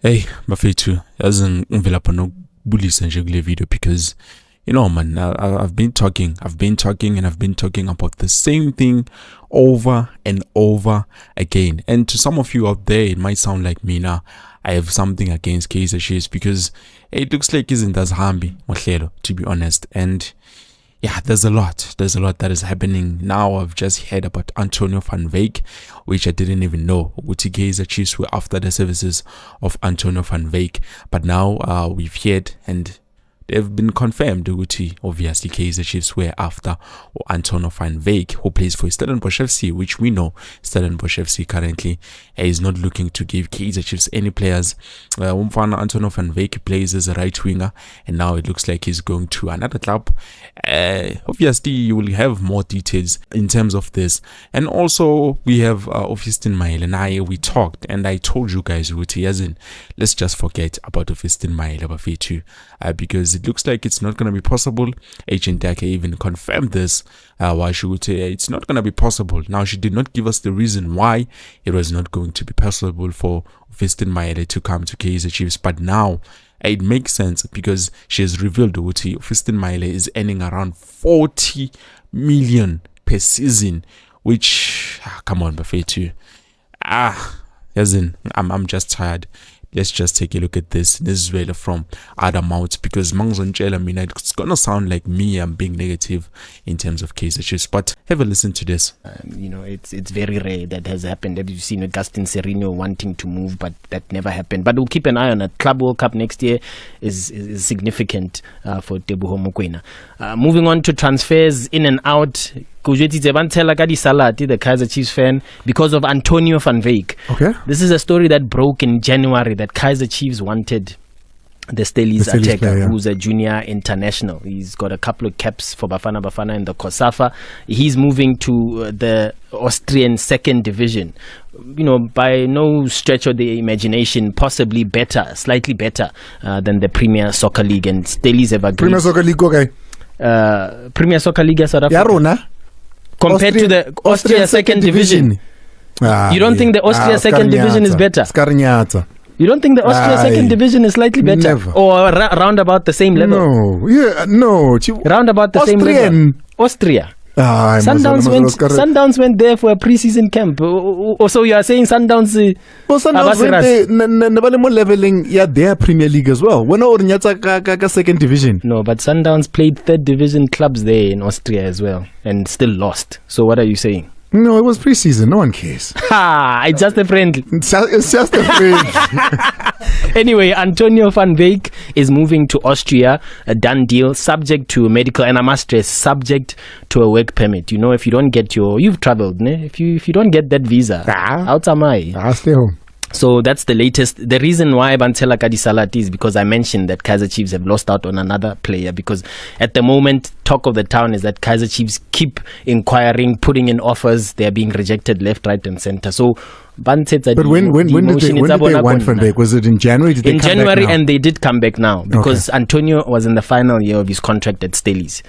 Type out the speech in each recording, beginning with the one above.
Hey, bafethu, yazi ngivela phana ukubulisa nje kule video because man, I've been talking about the same thing over and over again. And to some of you out there, it might sound like me now. I have something against Kaizer Chiefs because it looks like isn't as hambi mohlelo, to be honest. And yeah, there's a lot that is happening now. I've just heard about Antonio van Wyk, which I didn't even know. Uti Kaizer Chiefs were after the services of Antonio van Wyk, but now we've heard and they've been confirmed. Uti obviously Kaizer Chiefs were after Antonio van Wyk, who plays for Stellenbosch FC, which we know Stellenbosch FC currently is not looking to give Kaizer Chiefs any players. Antonio van Wyk plays as a right winger, and now it looks like he's going to another club. Obviously, you will have more details in terms of this, and also we have Fiston Mayele. And we talked, and I told you guys, Uti, as in, let's just forget about Fiston Mayele because it looks like it's not going to be possible. Agent Dake even confirmed this. Why she would say it's not going to be possible. Now, she did not give us the reason why it was not going to be possible for Fiston Mayele to come to Kaizer Chiefs, but now it makes sense because she has revealed that Fiston Mayele is earning around 40 million per season, which come on, Bafethu. As in, I'm just tired. Let's just take a look at this. This is really from other mouths because it's gonna sound like me. I'm being negative in terms of Kaizer Chiefs, but have a listen to this. It's very rare that has happened. Have you seen Augustin Serino wanting to move, but that never happened. But we'll keep an eye on it. Club World Cup next year is significant for Teboho Mokoena. Moving on to transfers in and out. The Kaizer Chiefs fan because of Antonio van Wyk. Okay. This is a story that broke in January that Kaizer Chiefs wanted the Stellies attacker, player, yeah, who's a junior international. He's got a couple of caps for Bafana in the Kosafa. He's moving to the Austrian second division. By no stretch of the imagination, possibly better, slightly better than the Premier Soccer League. And Stellies have agreed. Premier Soccer League, okay. Premier Soccer League, South Africa. Yarona. Compared to the Austria second division. You don't think the Austria second division is better? You don't think the Austria second division is slightly better? Never. Or round about the same level? No. Round about the same level. Austria. Sundowns went there for a pre-season camp. So you are saying Sundowns went there leveling their Premier League as well. When second division. No, but Sundowns played third division clubs there in Austria as well and still lost. So what are you saying? No, it was pre-season. No one cares. It's just a friendly. It's just a friend. Anyway, Antonio van Wyk is moving to Austria, a done deal, subject to medical, and I must stress, subject to a work permit. If you don't get you've traveled, ne? If you don't get that visa, out am I? I'll stay home. So that's the latest. The reason why Bantela Kadisalat is because I mentioned that Kaizer Chiefs have lost out on another player, because at the moment, talk of the town is that Kaizer Chiefs keep inquiring, putting in offers. They are being rejected left, right, and center. So but when did they want Van Wyk? Was it in January? In January, and they did come back now because Antonio was in the final year of his contract at Stellies.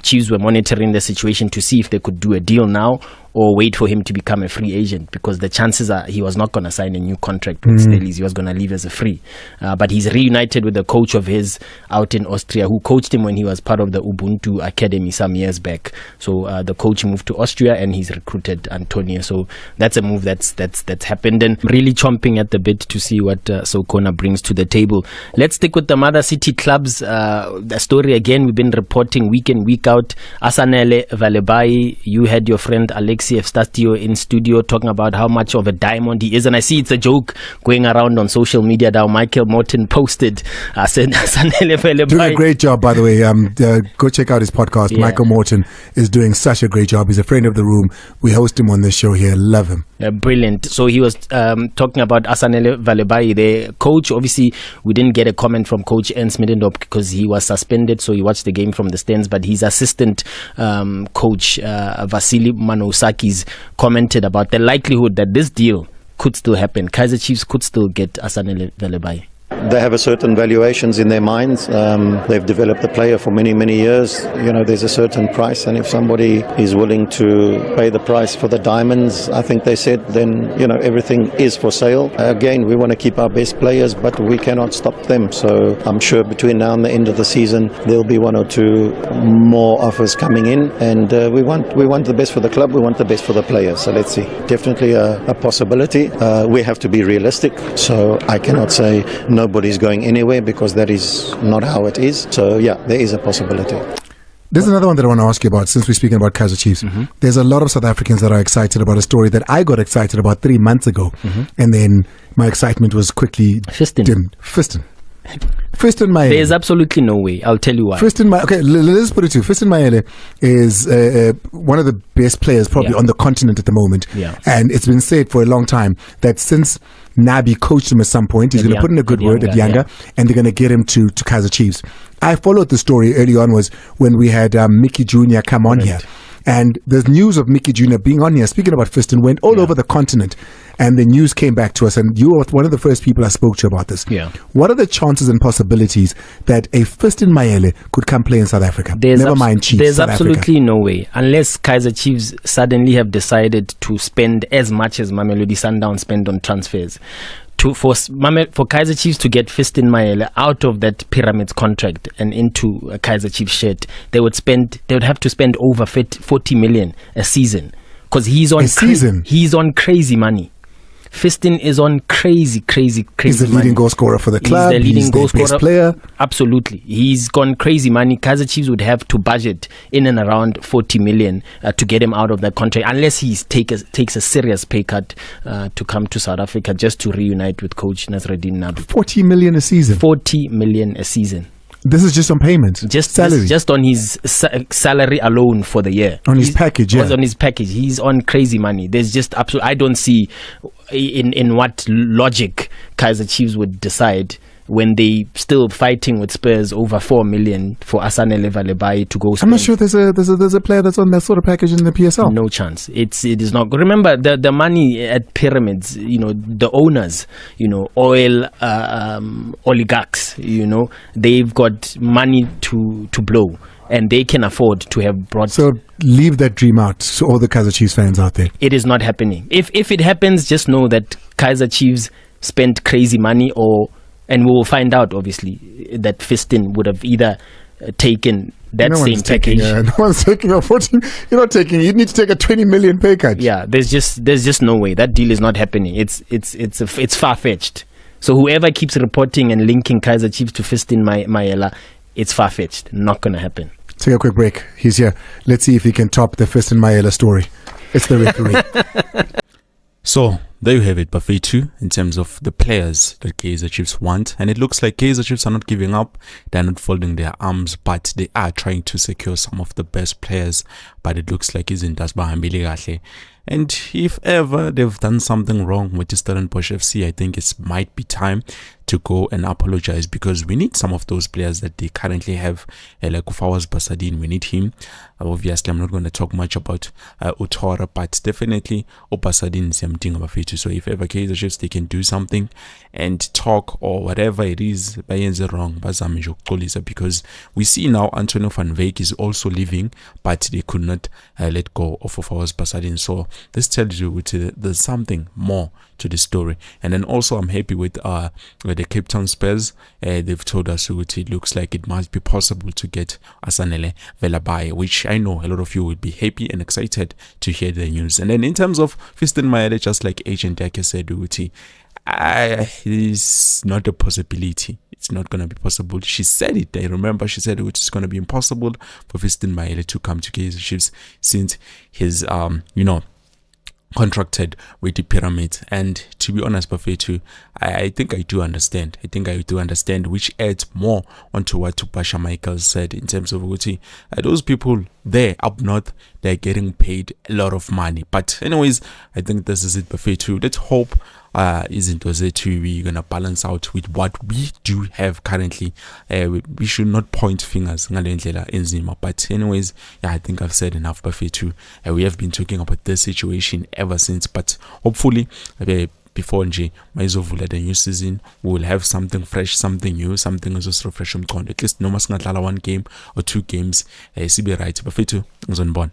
Chiefs were monitoring the situation to see if they could do a deal now or wait for him to become a free agent, because the chances are he was not going to sign a new contract with Stellies. He was going to leave as a free. But he's reunited with a coach of his out in Austria who coached him when he was part of the Ubuntu Academy some years back. So the coach moved to Austria and he's recruited Antonio. So that's a move that's happened, and really chomping at the bit to see what Sokona brings to the table. Let's stick with the Mother City clubs. The story again, we've been reporting week in, week out. Asanele Vale, you had your friend Alexi Efstatio in studio talking about how much of a diamond he is, and I see it's a joke going around on social media now. Michael Morton posted, said Asanele Vale doing a great job, by the way. Go check out his podcast. Yeah. Michael Morton is doing such a great job. He's a friend of the room. We host him on this show here. Love him. Brilliant. So he was talking about Asanele Vale, the coach. Obviously, we didn't get a comment from Coach Ernst Middendorp because he was suspended, so he watched the game from the stands. But his assistant coach, Vasily Manosakis, commented about the likelihood that this deal could still happen. Kaizer Chiefs could still get Asanele Vale. They have a certain valuations in their minds. They've developed the player for many, many years. There's a certain price, and if somebody is willing to pay the price for the diamonds, I think they said, then, everything is for sale. Again, we want to keep our best players, but we cannot stop them. So I'm sure between now and the end of the season, there'll be one or two more offers coming in, and we want the best for the club. We want the best for the players. So let's see. Definitely a possibility. We have to be realistic. So I cannot say nobody's going anywhere, because that is not how it is. So yeah, there is a possibility. There's another one that I want to ask you about, since we're speaking about Kaizer Chiefs. Mm-hmm. There's a lot of South Africans that are excited about a story that I got excited about 3 months ago. Mm-hmm. And then my excitement was quickly dimmed. Fiston Mayele. There's absolutely no way. I'll tell you why. Okay, let's put it to you. Fiston Mayele is one of the best players probably on the continent at the moment. Yeah. And it's been said for a long time that since Nabi coached him at some point, he's going to put in a good word at Yanga, and they're going to get him to Kaizer Chiefs. I followed the story early on was when we had Mickey Jr. come on here. And the news of Mickey Jr. being on here, speaking about Fiston, went all over the continent. And the news came back to us, and you were one of the first people I spoke to about this. Yeah. What are the chances and possibilities that a Fiston Mayele could come play in South Africa? Never mind Chiefs. There's absolutely no way, unless Kaizer Chiefs suddenly have decided to spend as much as Mamelodi Sundowns spend on transfers. For Kaizer Chiefs to get Fiston Mayele out of that Pyramids contract and into a Kaizer Chiefs shirt, they would have to spend over 40 million a season, because he's on crazy money. Fiston is on crazy He's the leading goal scorer for the club. He's the leading goal scorer. Best player. Absolutely. He's gone crazy money. Kaizer Chiefs would have to budget in and around 40 million to get him out of that contract, unless he takes a serious pay cut to come to South Africa just to reunite with coach Nasreddin Nabi. 40 million a season. 40 million a season. This is just on payments, salary. Just on his salary alone for the year. His package, yeah. On his package. He's on crazy money. There's just absolutely, I don't see in what logic Kaizer Chiefs would decide when they still fighting with Spurs over 4 million for Asanele Vale to go spend. I'm not sure there's a player that's on that sort of package in the PSL. No chance. It is not. Remember the money at Pyramids, the owners, oil oligarchs, they've got money to blow, and they can afford to have brought. So leave that dream out to all the Kaizer Chiefs fans out there. It is not happening. If it happens, just know that Kaizer Chiefs spent crazy money, and we will find out, obviously, that Fiston would have either taken that same package. No one's taking a 14. You're not taking. You need to take a 20 million pay cut. Yeah, there's just no way. That deal is not happening. It's far fetched. So whoever keeps reporting and linking Kaizer Chiefs to Fiston Mayele, it's far fetched. Not gonna happen. Take a quick break. He's here. Let's see if he can top the Fiston Mayele story. It's the referee. So there you have it, Buffet 2, in terms of the players that Kaizer Chiefs want. And it looks like Kaizer Chiefs are not giving up. They're not folding their arms, but they are trying to secure some of the best players. But it looks like it's in Dasbahambili Gahle. And if ever they've done something wrong with the Stellenbosch FC, I think it might be time to go and apologize, because we need some of those players that they currently have, like Ufawas Basadin. We need him. Obviously, I'm not going to talk much about Utora, but definitely Basadin is something about it. So if ever Kaizer Chiefs, they can do something and talk or whatever it is, wrong, because we see now Antonio van Wyk is also leaving, but they could not let go of Ufawas Basadin. So this tells you there's something more to the story. And then also I'm happy with the Cape Town Spurs. They've told us it looks like it might be possible to get Asanele Vale, which I know a lot of you will be happy and excited to hear the news. And then in terms of Fiston Mayele, just like Agent Dake said, it's not a possibility. It's not going to be possible. She said it. I remember she said it's going to be impossible for Fiston Mayele to come to Kaizer Chiefs since his contracted with the Pyramids. And to be honest, Buffet, I think I do understand. Which adds more onto what Tupasha Michael said in terms of those people there up north, they're getting paid a lot of money. But anyways, I think this is it, Buffet. Let's hope isn't we're gonna balance out with what we do have currently. We should not point fingers, but anyways, I think I've said enough, Buffet. We have been talking about this situation ever since, but hopefully before nje mayizovula the new season we will have something fresh, something new, something ezosirefresh umqondo, at least noma singadlala 1 game or 2 games sibe right. Bafethu ngizonibona.